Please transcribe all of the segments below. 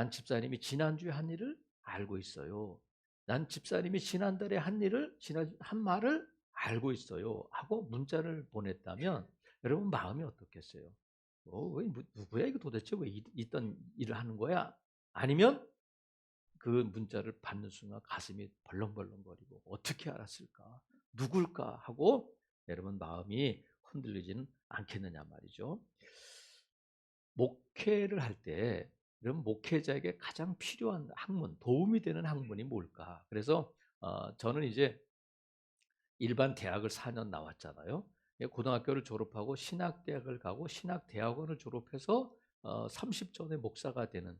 난 집사님이 지난주에 한 일을 알고 있어요. 난 집사님이 지난달에 한 말을 알고 있어요. 하고 문자를 보냈다면 여러분 마음이 어떻겠어요? 누구야 이거 도대체 왜 있던 일을 하는 거야? 아니면 그 문자를 받는 순간 가슴이 벌렁벌렁거리고 어떻게 알았을까? 누굴까? 하고 여러분 마음이 흔들리지는 않겠느냐 말이죠. 목회를 할 때 여러분 목회자에게 가장 필요한 학문, 도움이 되는 학문이 뭘까? 그래서 저는 이제 일반 대학을 4년 나왔잖아요. 고등학교를 졸업하고 신학대학을 가고 신학대학원을 졸업해서 30전의 목사가 되는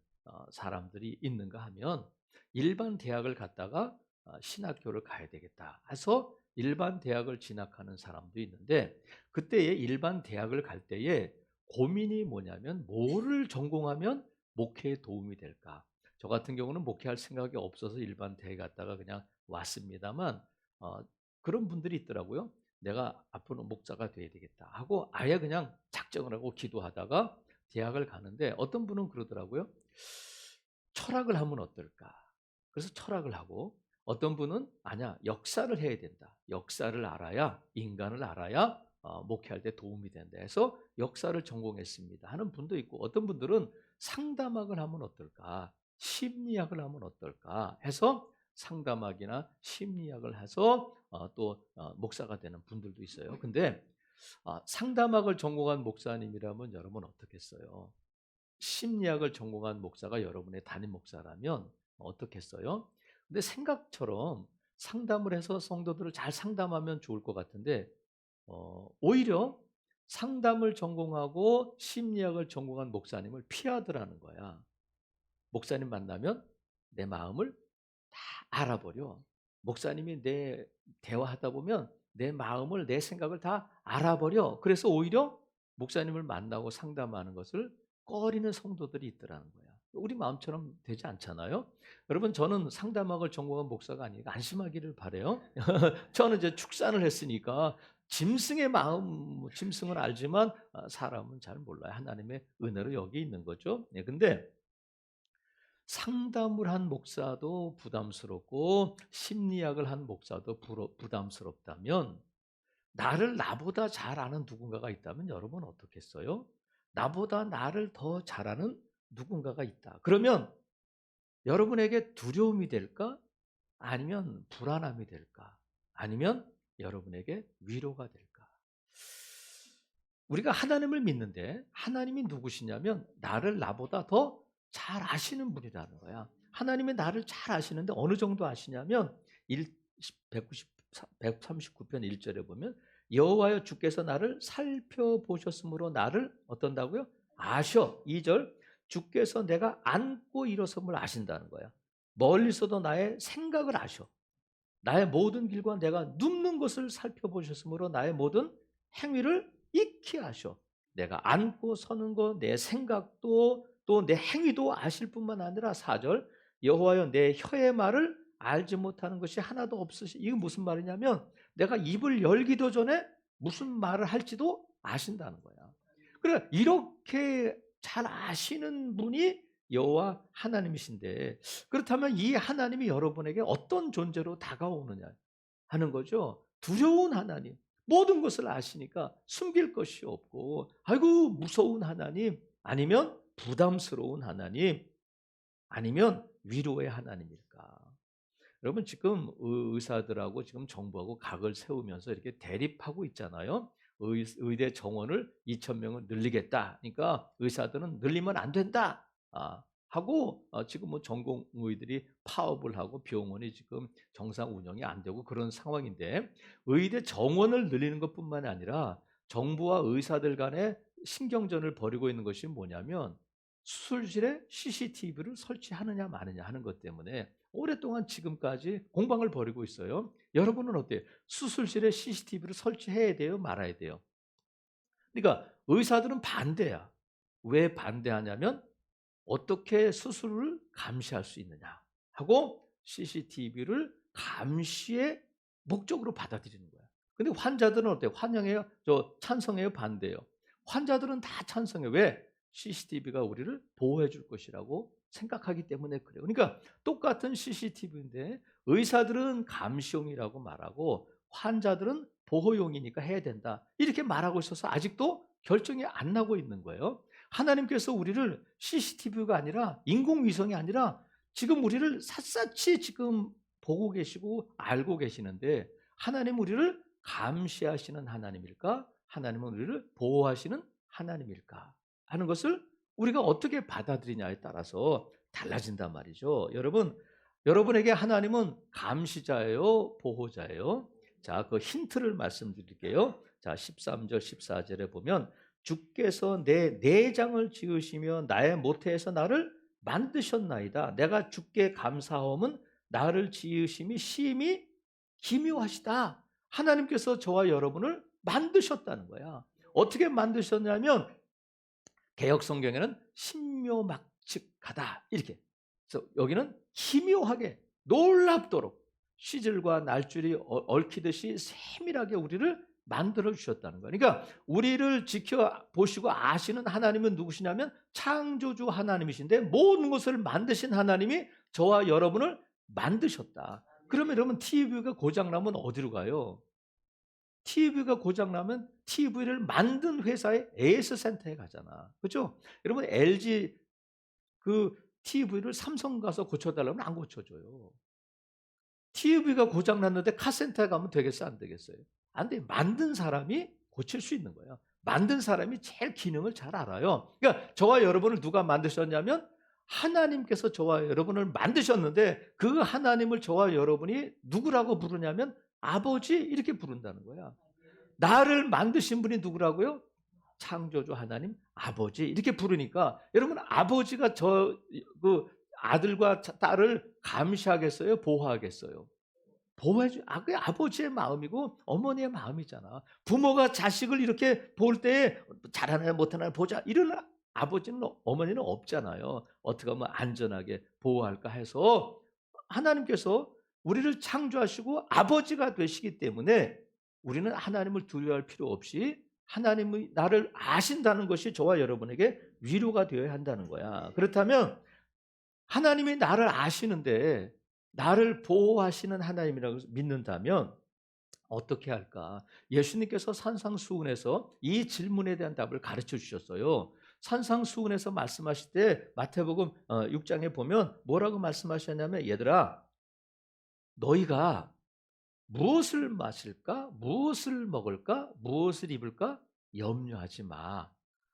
사람들이 있는가 하면 일반 대학을 갔다가 신학교를 가야 되겠다 해서 일반 대학을 진학하는 사람도 있는데 그때의 일반 대학을 갈 때에 고민이 뭐냐면 뭐를 전공하면 목회에 도움이 될까? 저 같은 경우는 목회할 생각이 없어서 일반 대학에 갔다가 그냥 왔습니다만 어, 그런 분들이 있더라고요. 내가 앞으로 목사가 돼야 되겠다 하고 아예 그냥 작정을 하고 기도하다가 대학을 가는데 어떤 분은 그러더라고요. 철학을 하면 어떨까? 그래서 철학을 하고 어떤 분은 아니야 역사를 해야 된다. 역사를 알아야 인간을 알아야 목회할 때 도움이 된다 해서 역사를 전공했습니다 하는 분도 있고 어떤 분들은 상담학을 하면 어떨까? 심리학을 하면 어떨까? 해서 상담학이나 심리학을 해서 또 목사가 되는 분들도 있어요. 근데 상담학을 전공한 목사님이라면 여러분 어떻겠어요? 심리학을 전공한 목사가 여러분의 담임 목사라면 어떻겠어요? 근데 생각처럼 상담을 해서 성도들을 잘 상담하면 좋을 것 같은데 오히려 상담을 전공하고 심리학을 전공한 목사님을 피하더라는 거야. 목사님 만나면 내 마음을 다 알아버려. 목사님이 내 대화하다 보면 내 마음을 내 생각을 다 알아버려. 그래서 오히려 목사님을 만나고 상담하는 것을 꺼리는 성도들이 있더라는 거야. 우리 마음처럼 되지 않잖아요. 여러분 저는 상담학을 전공한 목사가 아니니까 안심하기를 바래요. 저는 이제 축산을 했으니까 짐승의 마음, 짐승은 알지만 사람은 잘 몰라요. 하나님의 은혜로 여기 있는 거죠. 네, 근데 상담을 한 목사도 부담스럽고 심리학을 한 목사도 부담스럽다면 나를 나보다 잘 아는 누군가가 있다면 여러분 어떻겠어요? 나보다 나를 더 잘 아는 누군가가 있다. 그러면 여러분에게 두려움이 될까? 아니면 불안함이 될까? 아니면 여러분에게 위로가 될까? 우리가 하나님을 믿는데 하나님이 누구시냐면 나를 나보다 더 잘 아시는 분이라는 거야. 하나님이 나를 잘 아시는데 어느 정도 아시냐면 139편 1절에 보면 여호와여 주께서 나를 살펴보셨으므로 나를 어떤다고요? 아셔. 2절 주께서 내가 앉고 일어섬을 아신다는 거야. 멀리서도 나의 생각을 아셔. 나의 모든 길과 내가 눕는 것을 살펴보셨으므로 나의 모든 행위를 익히 하셔. 내가 앉고 서는 것, 내 생각도 또 내 행위도 아실 뿐만 아니라 4절 여호와여 내 혀의 말을 알지 못하는 것이 하나도 없으시. 이게 무슨 말이냐면 내가 입을 열기도 전에 무슨 말을 할지도 아신다는 거야. 그래 이렇게 잘 아시는 분이 여호와 하나님이신데 그렇다면 이 하나님이 여러분에게 어떤 존재로 다가오느냐 하는 거죠. 두려운 하나님. 모든 것을 아시니까 숨길 것이 없고 아이고 무서운 하나님 아니면 부담스러운 하나님 아니면 위로의 하나님일까? 여러분 지금 의사들하고 지금 정부하고 각을 세우면서 이렇게 대립하고 있잖아요. 의대 정원을 2,000명을 늘리겠다. 그러니까 의사들은 늘리면 안 된다. 하고 지금 뭐 전공의들이 파업을 하고 병원이 지금 정상 운영이 안 되고 그런 상황인데 의대 정원을 늘리는 것뿐만 아니라 정부와 의사들 간에 신경전을 벌이고 있는 것이 뭐냐면 수술실에 CCTV를 설치하느냐 마느냐 하는 것 때문에 오랫동안 지금까지 공방을 벌이고 있어요. 여러분은 어때요? 수술실에 CCTV를 설치해야 돼요? 말아야 돼요? 그러니까 의사들은 반대야. 왜 반대하냐면 어떻게 수술을 감시할 수 있느냐 하고 CCTV를 감시의 목적으로 받아들이는 거야. 근데 환자들은 어때요? 환영해요? 찬성해요? 반대해요? 환자들은 다 찬성해. 왜? CCTV가 우리를 보호해 줄 것이라고 생각하기 때문에 그래요. 그러니까 똑같은 CCTV인데 의사들은 감시용이라고 말하고 환자들은 보호용이니까 해야 된다. 이렇게 말하고 있어서 아직도 결정이 안 나고 있는 거예요. 하나님께서 우리를 CCTV가 아니라 인공위성이 아니라 지금 우리를 샅샅이 지금 보고 계시고 알고 계시는데 하나님 우리를 감시하시는 하나님일까? 하나님은 우리를 보호하시는 하나님일까? 하는 것을 우리가 어떻게 받아들이냐에 따라서 달라진단 말이죠. 여러분, 여러분에게 하나님은 감시자예요, 보호자예요? 자, 그 힌트를 말씀드릴게요. 자, 13절, 14절에 보면 주께서 내 내장을 지으시며 나의 모태에서 나를 만드셨나이다. 내가 주께 감사함은 나를 지으심이 심히 기묘하시다. 하나님께서 저와 여러분을 만드셨다는 거야. 어떻게 만드셨냐면 개역 성경에는 신묘막측하다 이렇게. 그래서 여기는 기묘하게 놀랍도록 시절과 날줄이 얽히듯이 세밀하게 우리를 만들어 주셨다는 거예요. 그러니까 우리를 지켜보시고 아시는 하나님은 누구시냐면 창조주 하나님이신데 모든 것을 만드신 하나님이 저와 여러분을 만드셨다. 그러면 여러분 TV가 고장나면 어디로 가요? TV가 고장나면 TV를 만든 회사의 AS 센터에 가잖아. 그렇죠? 여러분 LG 그 TV를 삼성 가서 고쳐달라면 안 고쳐줘요. TV가 고장났는데 카센터에 가면 되겠어요? 안 되겠어요? 안 돼. 만든 사람이 고칠 수 있는 거예요. 만든 사람이 제일 기능을 잘 알아요. 그러니까 저와 여러분을 누가 만드셨냐면 하나님께서 저와 여러분을 만드셨는데 그 하나님을 저와 여러분이 누구라고 부르냐면 아버지 이렇게 부른다는 거야. 나를 만드신 분이 누구라고요? 창조주 하나님 아버지 이렇게 부르니까 여러분 아버지가 그 아들과 딸을 감시하겠어요? 보호하겠어요? 보호해주. 그게 아버지의 마음이고 어머니의 마음이잖아. 부모가 자식을 이렇게 볼 때 잘하나 못하나 보자 이런 아버지는 어머니는 없잖아요. 어떻게 하면 안전하게 보호할까 해서 하나님께서 우리를 창조하시고 아버지가 되시기 때문에 우리는 하나님을 두려워할 필요 없이 하나님이 나를 아신다는 것이 저와 여러분에게 위로가 되어야 한다는 거야. 그렇다면 하나님이 나를 아시는데 나를 보호하시는 하나님이라고 믿는다면 어떻게 할까? 예수님께서 산상수훈에서 이 질문에 대한 답을 가르쳐 주셨어요. 산상수훈에서 말씀하실 때 마태복음 6장에 보면 뭐라고 말씀하셨냐면 얘들아 너희가 무엇을 마실까? 무엇을 먹을까? 무엇을 입을까? 염려하지 마.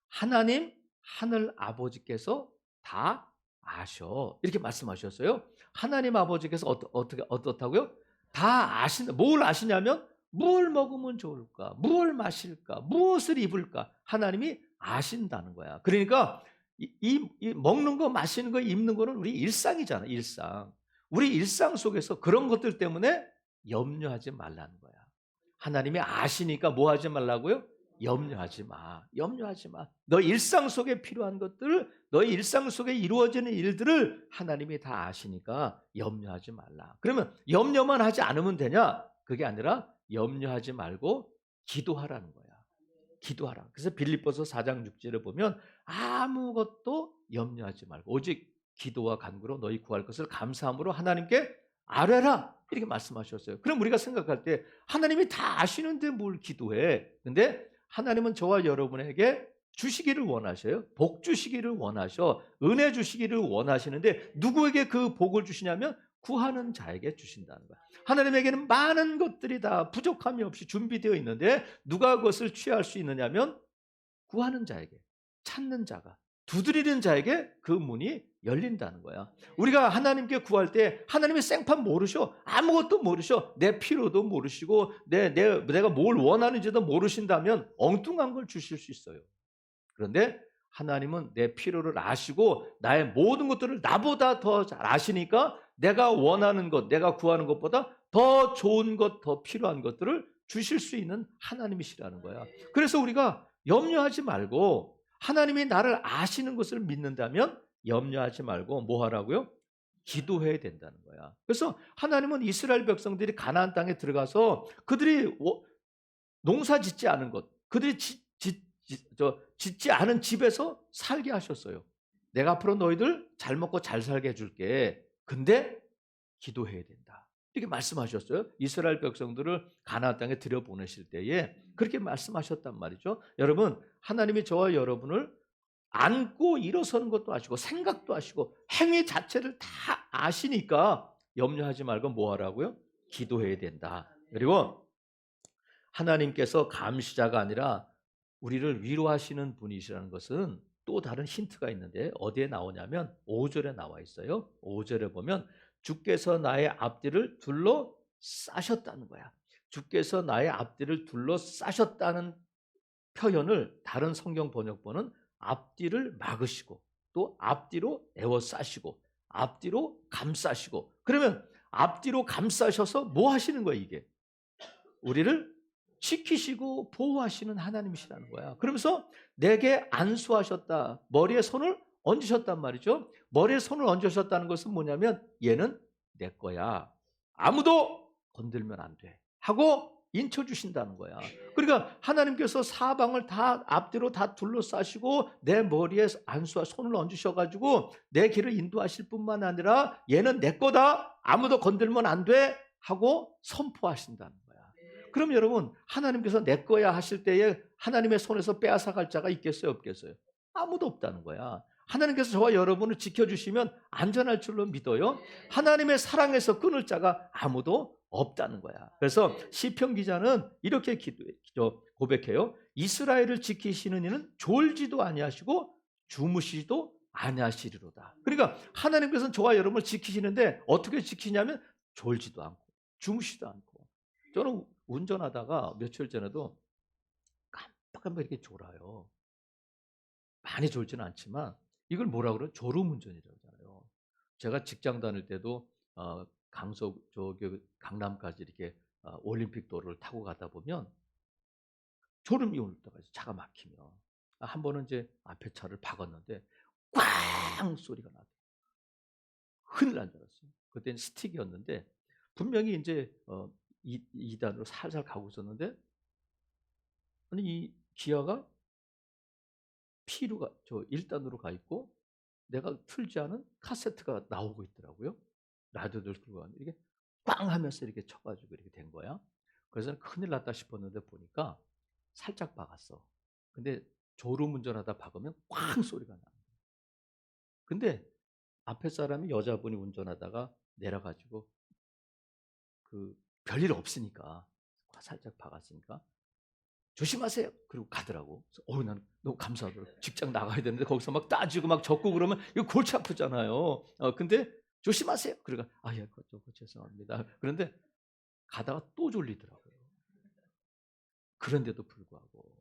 하나님 하늘 아버지께서 다 아셔. 이렇게 말씀하셨어요. 하나님 아버지께서 어떻다고요? 다 아신다. 뭘 아시냐면 뭘 먹으면 좋을까? 무엇을 마실까? 무엇을 입을까? 하나님이 아신다는 거야. 그러니까 이 먹는 거, 마시는 거, 입는 거는 우리 일상이잖아, 일상. 우리 일상 속에서 그런 것들 때문에 염려하지 말라는 거야. 하나님이 아시니까 뭐 하지 말라고요? 염려하지 마. 염려하지 마. 너 일상 속에 필요한 것들, 너의 일상 속에 이루어지는 일들을 하나님이 다 아시니까 염려하지 말라. 그러면 염려만 하지 않으면 되냐? 그게 아니라 염려하지 말고 기도하라는 거야. 기도하라. 그래서 빌립보서 4장 6절에 보면 아무것도 염려하지 말고 오직 기도와 간구로 너희 구할 것을 감사함으로 하나님께 아뢰라. 이렇게 말씀하셨어요. 그럼 우리가 생각할 때 하나님이 다 아시는데 뭘 기도해? 근데 하나님은 저와 여러분에게 주시기를 원하셔요. 복 주시기를 원하셔. 은혜 주시기를 원하시는데 누구에게 그 복을 주시냐면 구하는 자에게 주신다는 거야. 하나님에게는 많은 것들이 다 부족함이 없이 준비되어 있는데 누가 그것을 취할 수 있느냐면 구하는 자에게, 찾는 자가, 두드리는 자에게 그 문이 열린다는 거야. 우리가 하나님께 구할 때 하나님의 생판 모르셔. 아무것도 모르셔. 내 필요도 모르시고 내가 뭘 원하는지도 모르신다면 엉뚱한 걸 주실 수 있어요. 그런데 하나님은 내 필요를 아시고 나의 모든 것들을 나보다 더 잘 아시니까 내가 원하는 것, 내가 구하는 것보다 더 좋은 것, 더 필요한 것들을 주실 수 있는 하나님이시라는 거야. 그래서 우리가 염려하지 말고 하나님이 나를 아시는 것을 믿는다면 염려하지 말고 뭐 하라고요? 기도해야 된다는 거야. 그래서 하나님은 이스라엘 백성들이 가나안 땅에 들어가서 그들이 농사 짓지 않은 것, 그들이 짓지 않은 집에서 살게 하셨어요. 내가 앞으로 너희들 잘 먹고 잘 살게 해줄게. 근데 기도해야 된다. 이렇게 말씀하셨어요. 이스라엘 백성들을 가나안 땅에 들여보내실 때에 그렇게 말씀하셨단 말이죠. 여러분, 하나님이 저와 여러분을 안고 일어서는 것도 아시고 생각도 아시고 행위 자체를 다 아시니까 염려하지 말고 뭐 하라고요? 기도해야 된다. 그리고 하나님께서 감시자가 아니라 우리를 위로하시는 분이시라는 것은 또 다른 힌트가 있는데 어디에 나오냐면 5절에 나와 있어요. 5절에 보면 주께서 나의 앞뒤를 둘러 싸셨다는 거야. 주께서 나의 앞뒤를 둘러 싸셨다는 표현을 다른 성경 번역본은 앞뒤를 막으시고 또 앞뒤로 에워싸시고 앞뒤로 감싸시고, 그러면 앞뒤로 감싸셔서 뭐 하시는 거예요? 이게 우리를 지키시고 보호하시는 하나님이시라는 거야. 그러면서 내게 안수하셨다. 머리에 손을 얹으셨단 말이죠. 머리에 손을 얹으셨다는 것은 뭐냐면 얘는 내 거야. 아무도 건들면 안 돼. 하고 인쳐주신다는 거야. 그러니까 하나님께서 사방을 다 앞뒤로 다 둘러싸시고 내 머리에 안수와 손을 얹으셔가지고 내 길을 인도하실 뿐만 아니라 얘는 내 거다. 아무도 건들면 안 돼. 하고 선포하신다는 거야. 그럼 여러분, 하나님께서 내 거야 하실 때에 하나님의 손에서 빼앗아갈 자가 있겠어요, 없겠어요? 아무도 없다는 거야. 하나님께서 저와 여러분을 지켜주시면 안전할 줄로 믿어요. 하나님의 사랑에서 끊을 자가 아무도 없다는 거야. 그래서 시편 기자는 이렇게 고백해요. 이스라엘을 지키시는 이는 졸지도 아니하시고 주무시지도 아니하시리로다. 그러니까 하나님께서는 저와 여러분을 지키시는데 어떻게 지키냐면 졸지도 않고 주무시지도 않고. 저는 운전하다가 며칠 전에도 깜빡깜빡 이렇게 졸아요. 많이 졸지는 않지만 이걸 뭐라 그래요? 졸음운전이라고 하잖아요. 제가 직장 다닐 때도 강남까지 이렇게 올림픽 도로를 타고 가다 보면 졸음이 올 때가 있어요. 차가 막히면. 한 번은 이제 앞에 차를 박았는데 꽝 소리가 나더라고요. 큰일 난 줄 알았어요. 그때는 스틱이었는데 분명히 이제 2단으로 살살 가고 있었는데 아니 이 기아가 P로 저 1단으로 가 있고 내가 틀지 않은 카세트가 나오고 있더라고요. 라디오를 들고 가는데 이게 빵 하면서 이렇게 쳐가지고 이렇게 된 거야. 그래서 큰일 났다 싶었는데 보니까 살짝 박았어. 근데 졸음운전하다 박으면 꽝 소리가 나. 근데 앞에 사람이 여자분이 운전하다가 내려가지고 그 별일 없으니까 살짝 박았으니까 조심하세요. 그리고 가더라고. 난 너무 감사하더라고. 직장 나가야 되는데 거기서 막 따지고 막 적고 그러면 이거 골치 아프잖아요. 근데 조심하세요. 그러니까 예, 죄송합니다. 그런데 가다가 또 졸리더라고요. 그런데도 불구하고.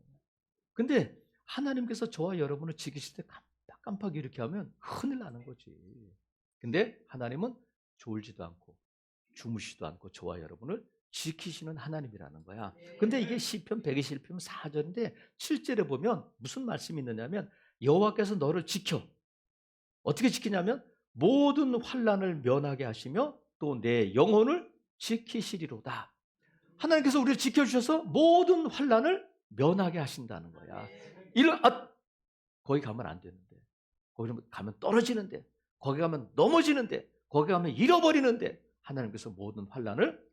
근데 하나님께서 저와 여러분을 지키실 때 깜빡 이렇게 하면 큰일 나는 거지. 근데 하나님은 졸지도 않고 주무시지도 않고 저와 여러분을 지키시는 하나님이라는 거야. 근데 이게 시편 121편 4절인데 7절에 보면 무슨 말씀이 있느냐면 여호와께서 너를 지켜. 어떻게 지키냐면 모든 환난을 면하게 하시며 또 내 영혼을 지키시리로다. 하나님께서 우리를 지켜주셔서 모든 환난을 면하게 하신다는 거야. 거기 가면 안 되는데, 거기 가면 떨어지는데, 거기 가면 넘어지는데, 거기 가면 잃어버리는데 하나님께서 모든 환난을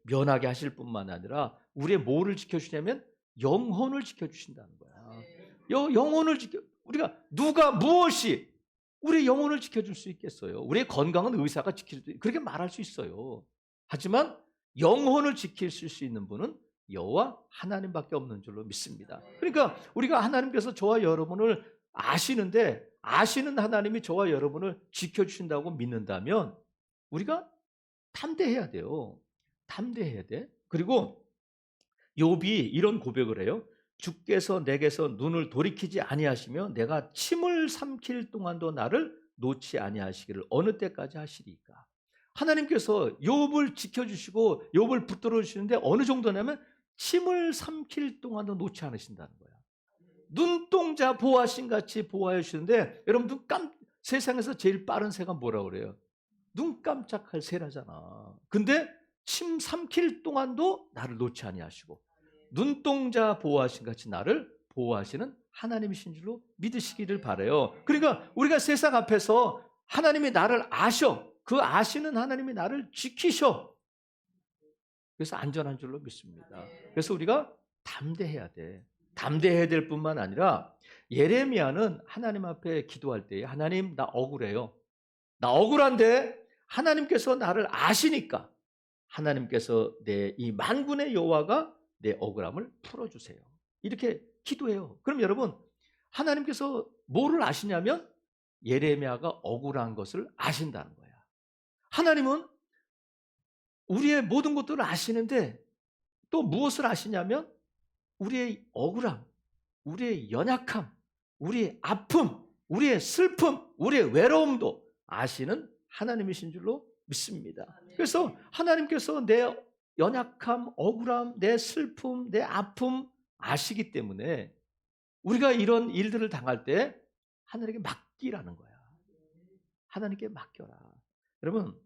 면하게 하실 뿐만 아니라 우리의 뭐를 지켜주냐면 영혼을 지켜주신다는 거야. 영혼을 우리가 누가 무엇이 우리의 영혼을 지켜줄 수 있겠어요? 우리의 건강은 의사가 그렇게 말할 수 있어요. 하지만 영혼을 지키실 수 있는 분은 여호와 하나님밖에 없는 줄로 믿습니다. 그러니까 우리가 하나님께서 저와 여러분을 아시는데 아시는 하나님이 저와 여러분을 지켜주신다고 믿는다면 우리가 담대해야 돼요. 담대해야 돼. 그리고 욥이 이런 고백을 해요. 주께서 내게서 눈을 돌이키지 아니하시며 내가 침을 삼킬 동안도 나를 놓지 아니하시기를 어느 때까지 하시리까. 하나님께서 욥을 지켜주시고 욥을 붙들어 주시는데 어느 정도냐면 침을 삼킬 동안도 놓지 않으신다는 거야. 눈동자 보호하신 같이 보호해 주시는데 여러분 세상에서 제일 빠른 새가 뭐라고 그래요? 눈 깜짝할 새라잖아. 근데 침 삼킬 동안도 나를 놓지 아니하시고 눈동자 보호하신 같이 나를 보호하시는 하나님이신 줄로 믿으시기를 바라요. 그러니까 우리가 세상 앞에서 하나님이 나를 아셔. 그 아시는 하나님이 나를 지키셔. 그래서 안전한 줄로 믿습니다. 그래서 우리가 담대해야 돼. 담대해야 될 뿐만 아니라 예레미야는 하나님 앞에 기도할 때 하나님 나 억울해요. 나 억울한데 하나님께서 나를 아시니까 하나님께서 내 이 만군의 여호와가 내 억울함을 풀어주세요. 이렇게 기도해요. 그럼 여러분 하나님께서 뭐를 아시냐면 예레미야가 억울한 것을 아신다는 거야. 하나님은 우리의 모든 것들을 아시는데 또 무엇을 아시냐면 우리의 억울함, 우리의 연약함, 우리의 아픔, 우리의 슬픔, 우리의 외로움도 아시는 하나님이신 줄로 믿습니다. 그래서 하나님께서 내 연약함, 억울함, 내 슬픔, 내 아픔 아시기 때문에 우리가 이런 일들을 당할 때 하나님께 맡기라는 거야. 하나님께 맡겨라. 여러분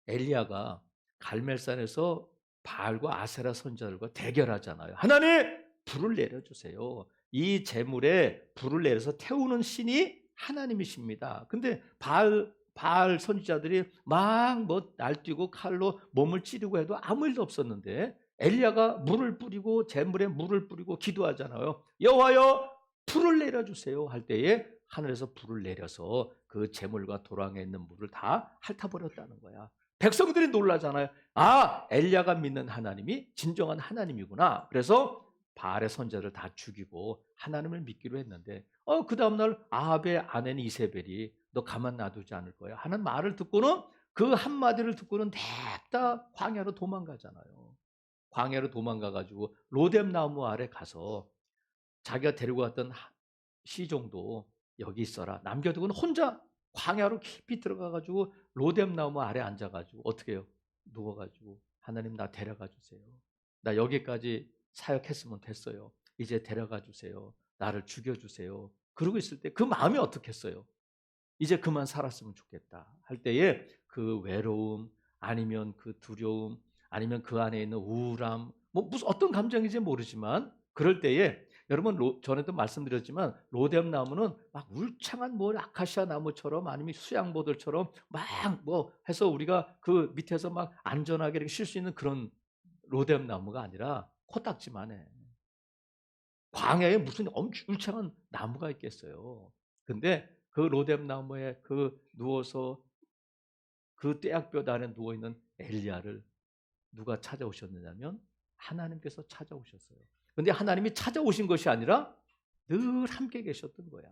엘리야가 갈멜산에서 바알과 아세라 선지자들과 대결하잖아요. 하나님 불을 내려주세요. 이 재물에 불을 내려서 태우는 신이 하나님이십니다. 근데 바알 선지자들이 막 뭐 날뛰고 칼로 몸을 찌르고 해도 아무 일도 없었는데 엘리야가 물을 뿌리고 재물에 물을 뿌리고 기도하잖아요. 여호와여 불을 내려주세요 할 때에 하늘에서 불을 내려서 그 재물과 도랑에 있는 물을 다 핥아버렸다는 거야. 백성들이 놀라잖아요. 아, 엘리야가 믿는 하나님이 진정한 하나님이구나. 그래서 바알의 선지자를 다 죽이고 하나님을 믿기로 했는데 그 다음날 아합의 아내는 이세벨이 너 가만 놔두지 않을 거야 하는 말을 듣고는 그 한마디를 듣고는 냅다 광야로 도망가잖아요. 광야로 도망가가지고 로뎀 나무 아래 가서 자기가 데리고 갔던 시종도 여기 있어라 남겨두고는 혼자 광야로 깊이 들어가가지고 로뎀 나무 아래 앉아가지고 어떻게 해요? 누워가지고 하나님 나 데려가 주세요. 나 여기까지 사역했으면 됐어요. 이제 데려가 주세요. 나를 죽여주세요. 그러고 있을 때 그 마음이 어떻겠어요? 이제 그만 살았으면 좋겠다 할 때에 그 외로움 아니면 그 두려움 아니면 그 안에 있는 우울함 뭐 무슨 어떤 감정인지 모르지만 그럴 때에 여러분 전에도 말씀드렸지만 로뎀 나무는 막 울창한 뭐 아카시아 나무처럼 아니면 수양보들처럼 막 뭐 해서 우리가 그 밑에서 막 안전하게 쉴 수 있는 그런 로뎀 나무가 아니라 코딱지만 해. 광야에 무슨 울창한 나무가 있겠어요. 근데 그 로뎀 나무에 그 누워서 그 떼약볕 아래 누워 있는 엘리야를 누가 찾아오셨느냐면 하나님께서 찾아오셨어요. 근데 하나님이 찾아오신 것이 아니라 늘 함께 계셨던 거야.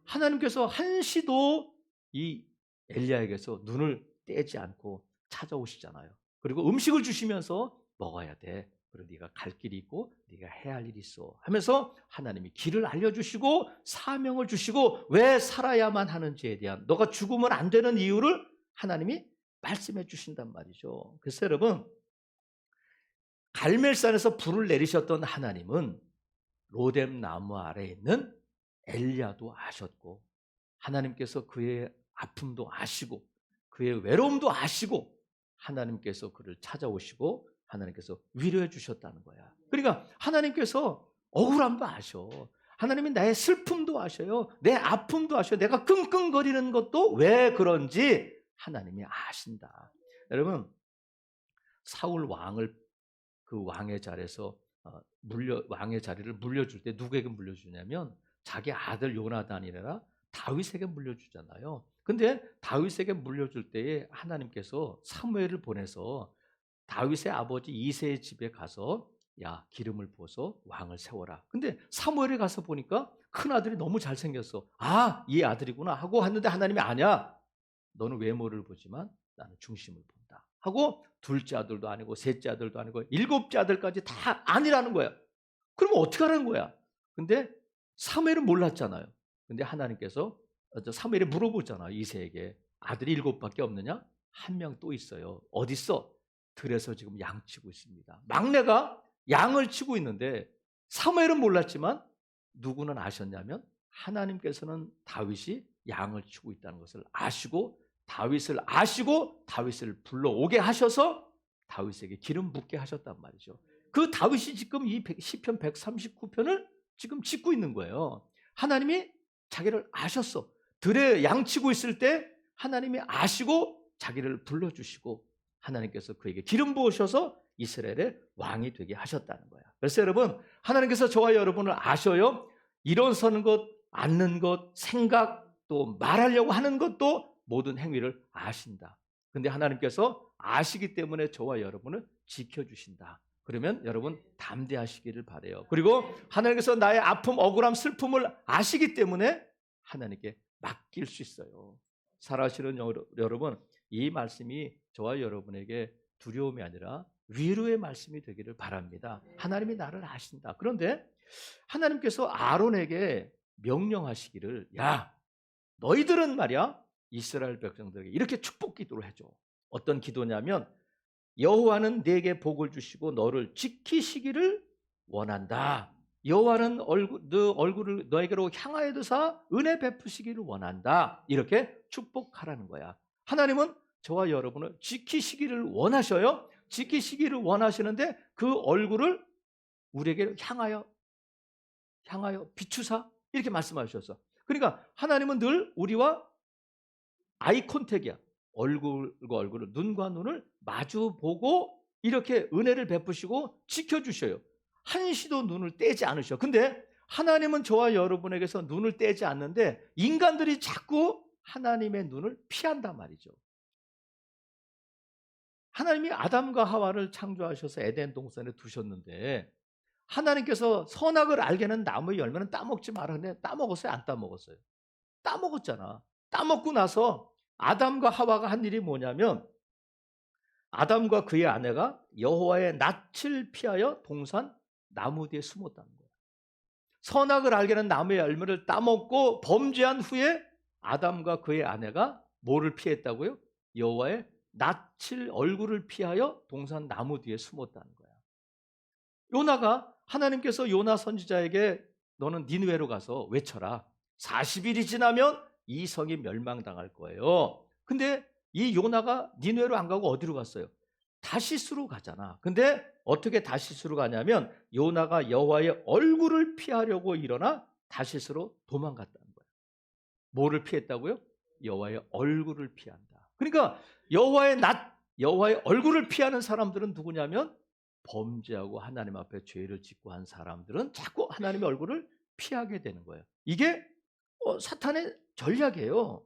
하나님께서 한시도 이 엘리야에게서 눈을 떼지 않고 찾아오시잖아요. 그리고 음식을 주시면서 먹어야 돼. 그리고 네가 갈 길이 있고 네가 해야 할 일이 있어 하면서 하나님이 길을 알려주시고 사명을 주시고 왜 살아야만 하는지에 대한 너가 죽으면 안 되는 이유를 하나님이 말씀해 주신단 말이죠. 그래서 여러분 갈멜산에서 불을 내리셨던 하나님은 로뎀 나무 아래에 있는 엘리야도 아셨고 하나님께서 그의 아픔도 아시고 그의 외로움도 아시고 하나님께서 그를 찾아오시고 하나님께서 위로해 주셨다는 거야. 그러니까 하나님께서 억울함도 아셔. 하나님이 나의 슬픔도 아셔요. 내 아픔도 아셔요. 내가 끙끙거리는 것도 왜 그런지 하나님이 아신다. 여러분 사울 왕을 그 왕의 자리에서 왕의 자리를 물려줄 때 누구에게 물려주냐면 자기 아들 요나단이라 다윗에게 물려주잖아요. 근데 다윗에게 물려줄 때에 하나님께서 사무엘을 보내서 다윗의 아버지 이새의 집에 가서 야 기름을 부어서 왕을 세워라. 근데 사무엘에 가서 보니까 큰아들이 너무 잘생겼어. 아, 이 아들이구나 하고 했는데 하나님이 아니야. 너는 외모를 보지만 나는 중심을 본다. 하고 둘째 아들도 아니고 셋째 아들도 아니고 일곱째 아들까지 다 아니라는 거야. 그러면 어떻게 하라는 거야? 근데 사무엘은 몰랐잖아요. 근데 하나님께서 사무엘이 물어보잖아요. 이새에게 아들이 7밖에 없느냐? 한 명 또 있어요. 어디 있어? 들에서 지금 양 치고 있습니다. 막내가 양을 치고 있는데 사무엘은 몰랐지만 누구는 아셨냐면 하나님께서는 다윗이 양을 치고 있다는 것을 아시고 다윗을 불러오게 하셔서 다윗에게 기름 붓게 하셨단 말이죠. 그 다윗이 지금 이 시편 139편을 지금 짓고 있는 거예요. 하나님이 자기를 아셨어. 들에 양치고 있을 때 하나님이 아시고 자기를 불러주시고 하나님께서 그에게 기름 부으셔서 이스라엘의 왕이 되게 하셨다는 거야. 그래서 여러분, 하나님께서 저와 여러분을 아셔요. 일어서는 것, 앉는 것, 생각, 또 말하려고 하는 것도 모든 행위를 아신다. 근데 하나님께서 아시기 때문에 저와 여러분을 지켜주신다. 그러면 여러분 담대하시기를 바라요. 그리고 하나님께서 나의 아픔, 억울함, 슬픔을 아시기 때문에 하나님께 맡길 수 있어요. 살아가시는 여러분, 이 말씀이 저와 여러분에게 두려움이 아니라 위로의 말씀이 되기를 바랍니다. 하나님이 나를 아신다. 그런데 하나님께서 아론에게 명령하시기를, 야, 너희들은 말이야 이스라엘 백성들에게 이렇게 축복 기도를 해줘. 어떤 기도냐면, 여호와는 네게 복을 주시고 너를 지키시기를 원한다. 여호와는 너 얼굴을 너에게로 향하여 두사 은혜 베푸시기를 원한다. 이렇게 축복하라는 거야. 하나님은 저와 여러분을 지키시기를 원하셔요. 지키시기를 원하시는데 그 얼굴을 우리에게 향하여 비추사 이렇게 말씀하셨어. 그러니까 하나님은 늘 우리와 아이 컨택이야. 얼굴과 얼굴을, 눈과 눈을 마주 보고 이렇게 은혜를 베푸시고 지켜주셔요. 한시도 눈을 떼지 않으셔. 근데 하나님은 저와 여러분에게서 눈을 떼지 않는데 인간들이 자꾸 하나님의 눈을 피한단 말이죠. 하나님이 아담과 하와를 창조하셔서 에덴 동산에 두셨는데 하나님께서 선악을 알게 하는 나무의 열매는 따먹지 마라. 근데 따먹었어요? 안 따먹었어요? 따먹었잖아. 따먹고 나서 아담과 하와가 한 일이 뭐냐면, 아담과 그의 아내가 여호와의 낯을 피하여 동산 나무 뒤에 숨었다는 거예요. 선악을 알게 하는 나무의 열매를 따먹고 범죄한 후에 아담과 그의 아내가 뭐를 피했다고요? 여호와의 낯을, 얼굴을 피하여 동산 나무 뒤에 숨었다는 거야. 요나가, 하나님께서 요나 선지자에게 너는 니느웨로 가서 외쳐라. 40일이 지나면 이 성이 멸망당할 거예요. 근데 이 요나가 니느웨로 안 가고 어디로 갔어요? 다시스로 가잖아. 근데 어떻게 다시스로 가냐면 요나가 여호와의 얼굴을 피하려고 일어나 다시스로 도망갔다는 거예요. 뭐를 피했다고요? 여호와의 얼굴을 피한다. 그러니까 여호와의 얼굴을 피하는 사람들은 누구냐면 범죄하고 하나님 앞에 죄를 짓고 한 사람들은 자꾸 하나님의 얼굴을 피하게 되는 거예요. 이게 사탄의 전략이에요.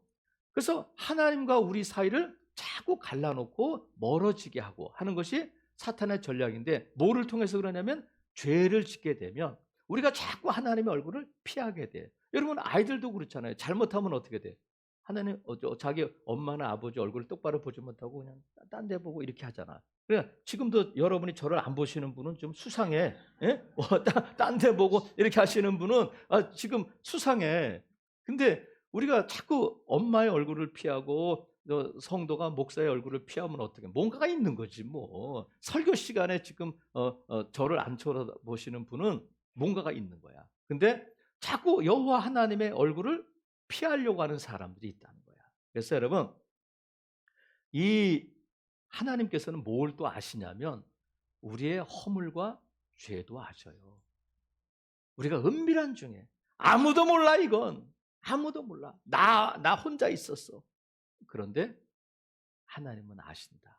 그래서 하나님과 우리 사이를 자꾸 갈라놓고 멀어지게 하고 하는 것이 사탄의 전략인데, 뭐를 통해서 그러냐면 죄를 짓게 되면 우리가 자꾸 하나님의 얼굴을 피하게 돼. 여러분, 아이들도 그렇잖아요. 잘못하면 어떻게 돼? 하나님, 자기 엄마나 아버지 얼굴을 똑바로 보지 못하고 그냥 딴 데 보고 이렇게 하잖아. 그러니까 지금도 여러분이 저를 안 보시는 분은 좀 수상해. 예? 딴 데 보고 이렇게 하시는 분은 지금 수상해. 근데 우리가 자꾸 엄마의 얼굴을 피하고 성도가 목사의 얼굴을 피하면 어떻게? 뭔가가 있는 거지 뭐. 설교 시간에 지금 저를 안 쳐다보시는 분은 뭔가가 있는 거야. 근데 자꾸 여호와 하나님의 얼굴을 피하려고 하는 사람들이 있다는 거야. 그래서 여러분, 이 하나님께서는 뭘 또 아시냐면 우리의 허물과 죄도 아셔요. 우리가 은밀한 중에 아무도 몰라. 이건 아무도 몰라. 나 혼자 있었어. 그런데 하나님은 아신다.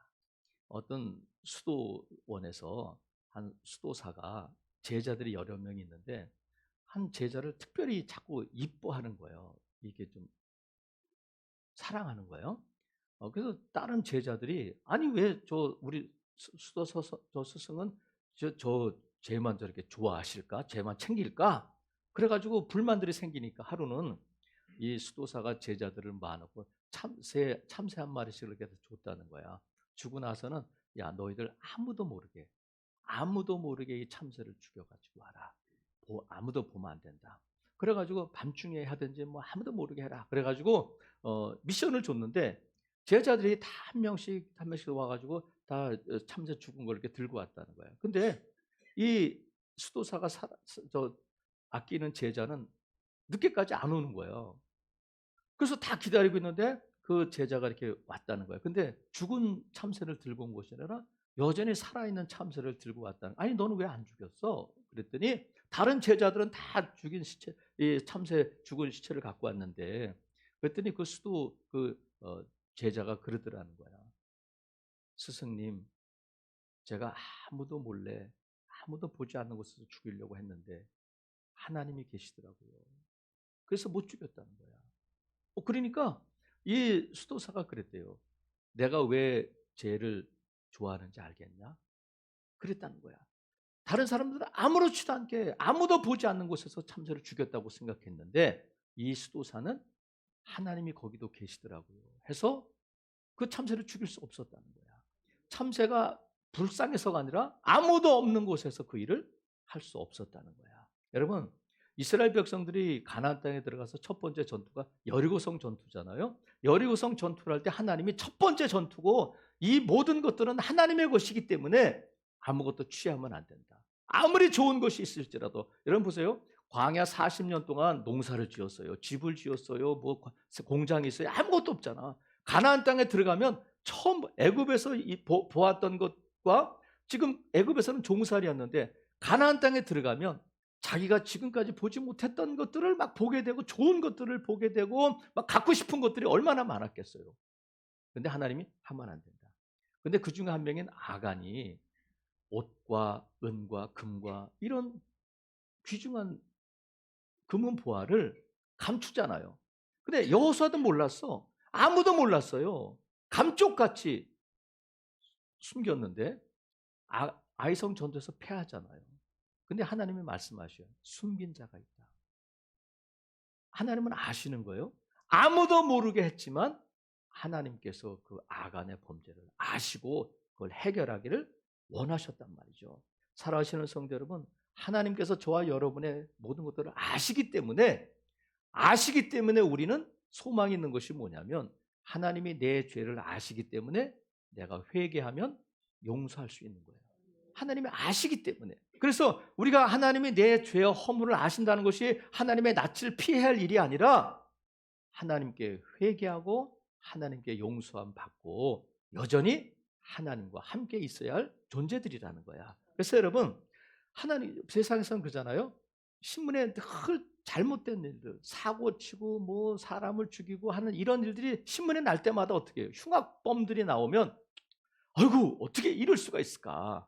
어떤 수도원에서 한 수도사가 제자들이 여러 명이 있는데 한 제자를 특별히 자꾸 이뻐하는 거예요. 이게 좀 사랑하는 거예요. 그래서 다른 제자들이, 아니 왜 우리 수도사 저 스승은 쟤만 저렇게 좋아하실까? 쟤만 챙길까? 그래가지고 불만들이 생기니까 하루는 이 수도사가 제자들을 모아놓고 참새 한 마리씩 이렇게 줬다는 거야. 주고 나서는, 야, 너희들 아무도 모르게 이 참새를 죽여가지고 와라. 아무도 보면 안 된다. 그래가지고 밤중에 하든지 뭐 아무도 모르게 해라. 그래가지고 미션을 줬는데 제자들이 다 한 명씩 와가지고 다 참새 죽은 걸 이렇게 들고 왔다는 거예요. 근데 이 수도사가 아끼는 제자는 늦게까지 안 오는 거예요. 그래서 다 기다리고 있는데 그 제자가 이렇게 왔다는 거예요. 근데 죽은 참새를 들고 온 것이 아니라 여전히 살아있는 참새를 들고 왔다는 거예요. 아니 너는 왜 안 죽였어? 그랬더니 다른 제자들은 다 죽인 시체, 이 참새 죽은 시체를 갖고 왔는데, 그랬더니 그 수도 제자가 그러더라는 거야. 스승님, 제가 아무도 몰래 아무도 보지 않는 곳에서 죽이려고 했는데 하나님이 계시더라고요. 그래서 못 죽였다는 거야. 그러니까 이 수도사가 그랬대요. 내가 왜 쟤를 좋아하는지 알겠냐? 그랬다는 거야. 다른 사람들은 아무렇지도 않게 아무도 보지 않는 곳에서 참새를 죽였다고 생각했는데 이 수도사는 하나님이 거기도 계시더라고요. 해서 그 참새를 죽일 수 없었다는 거야. 참새가 불쌍해서가 아니라 아무도 없는 곳에서 그 일을 할 수 없었다는 거야. 여러분, 이스라엘 백성들이 가나안 땅에 들어가서 첫 번째 전투가 여리고성 전투잖아요. 여리고성 전투를 할 때 하나님이 첫 번째 전투고 이 모든 것들은 하나님의 것이기 때문에 아무것도 취하면 안 된다. 아무리 좋은 것이 있을지라도. 여러분 보세요. 광야 40년 동안 농사를 지었어요. 집을 지었어요. 뭐 공장이 있어요. 아무것도 없잖아. 가나안 땅에 들어가면 처음 애굽에서 보았던 것과 지금 애굽에서는 종살이였는데 가나안 땅에 들어가면 자기가 지금까지 보지 못했던 것들을 막 보게 되고 좋은 것들을 보게 되고 막 갖고 싶은 것들이 얼마나 많았겠어요. 근데 하나님이 하면 안 된다. 근데 그 중에 한 명인 아간이 옷과 은과 금과 이런 귀중한 금은 보화를 감추잖아요. 근데 여호수아도 몰랐어. 아무도 몰랐어요. 감쪽같이 숨겼는데 아이성 전투에서 패하잖아요. 근데 하나님이 말씀하셔요. 숨긴 자가 있다. 하나님은 아시는 거예요. 아무도 모르게 했지만 하나님께서 그 아간의 범죄를 아시고 그걸 해결하기를 원하셨단 말이죠. 살아가시는 성도 여러분, 하나님께서 저와 여러분의 모든 것들을 아시기 때문에 우리는 소망이 있는 것이 뭐냐면 하나님이 내 죄를 아시기 때문에 내가 회개하면 용서할 수 있는 거예요. 하나님이 아시기 때문에. 그래서 우리가 하나님이 내 죄와 허물을 아신다는 것이 하나님의 낯을 피해야 할 일이 아니라 하나님께 회개하고 하나님께 용서함 받고 여전히 하나님과 함께 있어야 할 존재들이라는 거야. 그래서 여러분, 하나님 세상에서는 그러잖아요. 신문에 늘 잘못된 일들, 사고 치고 뭐 사람을 죽이고 하는 이런 일들이 신문에 날 때마다 어떻게 해요? 흉악범들이 나오면 아이고 어떻게 이럴 수가 있을까?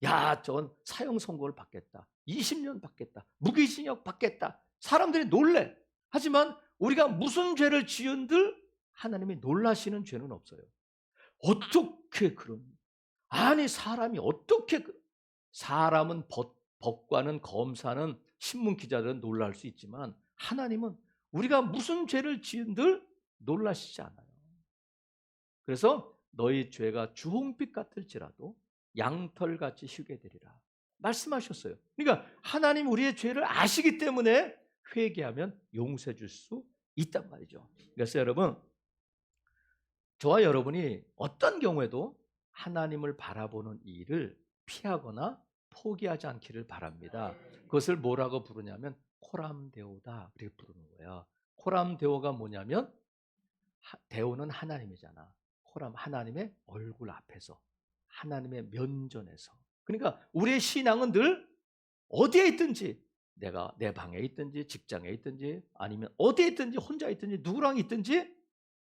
야, 전 사형 선고를 받겠다. 20년 받겠다. 무기징역 받겠다. 사람들이 놀래. 하지만 우리가 무슨 죄를 지은들 하나님이 놀라시는 죄는 없어요. 어떻게 그런? 아니 사람이 어떻게 사람은 법관은 검사는 신문 기자들은 놀랄 수 있지만 하나님은 우리가 무슨 죄를 지은들 놀라시지 않아요. 그래서 너희 죄가 주홍빛 같을지라도 양털같이 희게 되리라 말씀하셨어요. 그러니까 하나님 우리의 죄를 아시기 때문에 회개하면 용서해 줄 수 있단 말이죠. 그래서 여러분, 저와 여러분이 어떤 경우에도 하나님을 바라보는 일을 피하거나 포기하지 않기를 바랍니다. 그것을 뭐라고 부르냐면 코람데오다 그렇게 부르는 거예요. 코람데오가 뭐냐면 데오는 하나님이잖아. 코람 하나님의 얼굴 앞에서 하나님의 면전에서. 그러니까 우리의 신앙은 늘 어디에 있든지 내가 내 방에 있든지 직장에 있든지 아니면 어디에 있든지 혼자 있든지 누구랑 있든지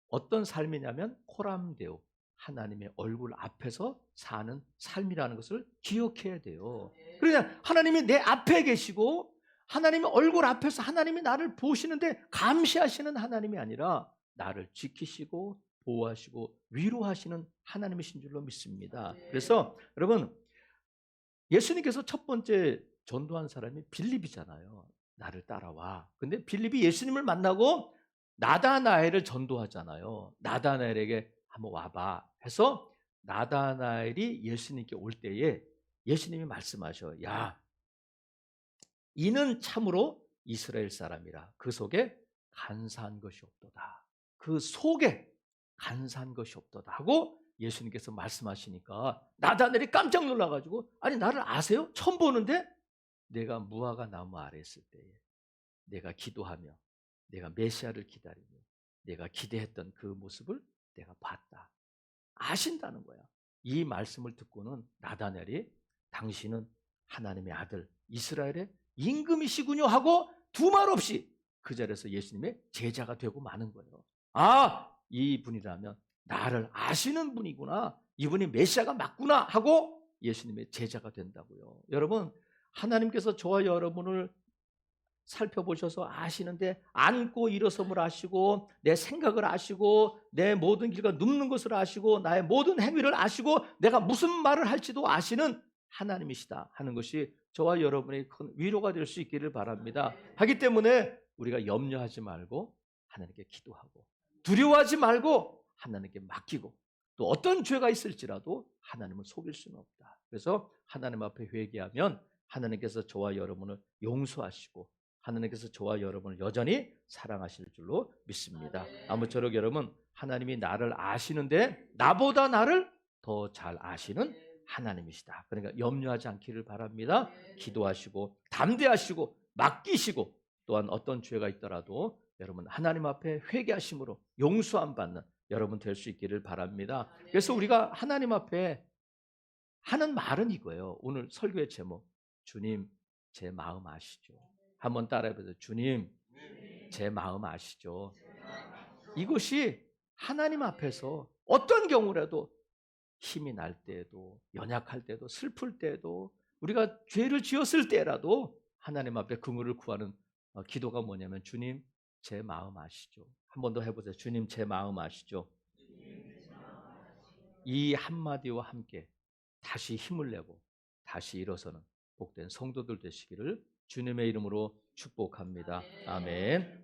어떤 삶이냐면 코람데오 하나님의 얼굴 앞에서 사는 삶이라는 것을 기억해야 돼요. 그러니까 하나님이 내 앞에 계시고 하나님의 얼굴 앞에서 하나님이 나를 보시는데 감시하시는 하나님이 아니라 나를 지키시고 보호하시고 위로하시는 하나님이신 줄로 믿습니다. 그래서 여러분, 예수님께서 첫 번째 전도한 사람이 빌립이잖아요. 나를 따라와. 근데 빌립이 예수님을 만나고 나다나엘을 전도하잖아요. 나다나엘에게 한번 와봐 해서 나다나엘이 예수님께 올 때에 예수님이 말씀하셔. 야, 이는 참으로 이스라엘 사람이라. 그 속에 간사한 것이 없도다. 그 속에 간사한 것이 없도다 하고 예수님께서 말씀하시니까 나다나엘이 깜짝 놀라가지고 아니 나를 아세요? 처음 보는데 내가 무화과 나무 아래 있을 때에 내가 기도하며 내가 메시아를 기다리며 내가 기대했던 그 모습을 내가 봤다. 아신다는 거야. 이 말씀을 듣고는 나다나엘이 당신은 하나님의 아들 이스라엘의 임금이시군요 하고 두 말 없이 그 자리에서 예수님의 제자가 되고 마는 거예요. 아, 이분이라면 나를 아시는 분이구나. 이분이 메시아가 맞구나 하고 예수님의 제자가 된다고요. 여러분, 하나님께서 저와 여러분을 살펴보셔서 아시는데 앉고 일어섬을 아시고 내 생각을 아시고 내 모든 길과 눕는 것을 아시고 나의 모든 행위를 아시고 내가 무슨 말을 할지도 아시는 하나님이시다 하는 것이 저와 여러분의 큰 위로가 될 수 있기를 바랍니다. 하기 때문에 우리가 염려하지 말고 하나님께 기도하고 두려워하지 말고 하나님께 맡기고 또 어떤 죄가 있을지라도 하나님을 속일 수는 없다. 그래서 하나님 앞에 회개하면 하나님께서 저와 여러분을 용서하시고 하나님께서 저와 여러분을 여전히 사랑하실 줄로 믿습니다. 아무쪼록 여러분, 하나님이 나를 아시는데 나보다 나를 더 잘 아시는 하나님이시다. 그러니까 염려하지 않기를 바랍니다. 기도하시고 담대하시고 맡기시고 또한 어떤 죄가 있더라도 여러분 하나님 앞에 회개하심으로 용서함 받는 여러분 될 수 있기를 바랍니다. 그래서 우리가 하나님 앞에 하는 말은 이거예요. 오늘 설교의 제목, 주님 제 마음 아시죠? 한번 따라해보세요. 주님 제 마음 아시죠? 이것이 하나님 앞에서 어떤 경우라도 힘이 날 때에도 연약할 때도 슬플 때에도 우리가 죄를 지었을 때라도 하나님 앞에 긍휼을 구하는 기도가 뭐냐면 주님 제 마음 아시죠? 한 번 더 해보세요. 주님 제 마음 아시죠? 이 한마디와 함께 다시 힘을 내고 다시 일어서는 복된 성도들 되시기를 주님의 이름으로 축복합니다. 아멘.